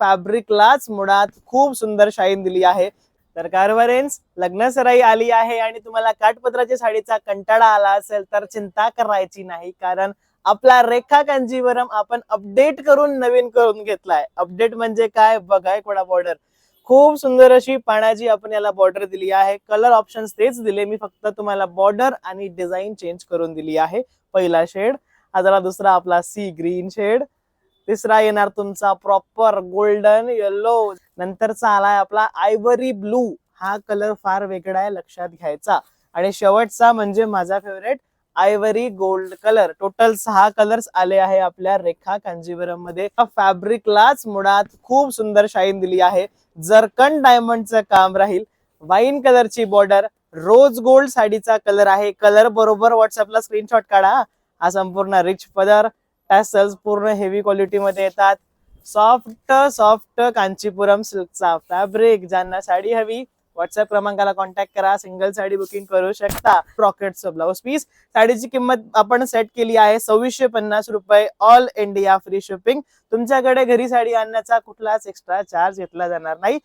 फॅब्रिकलाच मुळात खूप सुंदर शाईन दिली आहे. तर कारवारेन्स, लग्न सराई आली आहे आणि तुम्हाला काठपदराच्या साडीचा कंटाळा आला असेल तर चिंता करायची नाही, कारण आपला रेखा कांजीवरम आपण अपडेट करून नवीन करून घेतलाय. अपडेट म्हणजे काय बघाय कोणा बॉर्डर खूप सुंदर अशी पाण्याची आपण याला बॉर्डर दिली आहे. कलर ऑप्शन्स तेच दिले, मी फक्त तुम्हाला बॉर्डर आणि डिझाईन चेंज करून दिली आहे. पहिला शेड हा जरा, दुसरा आपला सी ग्रीन शेड, तिसरा येणार तुमचा प्रॉपर गोल्डन येलो, नंतरचा आलाय आपला आयव्हरी ब्लू. हा कलर फार वेगळा आहे, लक्षात घ्यायचा. आणि शेवटचा म्हणजे माझा favourite ivory gold colour. Total 6 colours आले आहे आपल्या रेखा कांजीवरम मध्ये. फॅब्रिकलाच मुळात खूप सुंदर शाईन दिली आहे. जरकन डायमंडचं काम राहील, वाईन कलरची बॉर्डर, रोज गोल्ड साडीचा कलर आहे. कलर बरोबर व्हॉट्सअपला स्क्रीनशॉट काढा. हा संपूर्ण रिच पदर, टॅसल्स पूर्ण हेवी क्वालिटी मध्ये येतात. सॉफ्ट सॉफ्ट कांचीपुरम सिल्कचा फॅब्रिक. ज्यांना साडी हवी व्हॉट्सअप क्रमांकाला कॉन्टॅक्ट करा, सिंगल साडी बुकिंग करू शकता. रॉकेटचं ब्लाउज पीस. साडीची किंमत आपण सेट केली आहे 2650 रुपये, ऑल इंडिया फ्री शिपिंग. तुमच्याकडे घरी साडी आणण्याचा कुठलाच एक्स्ट्रा चार्ज घेतला जाणार नाही.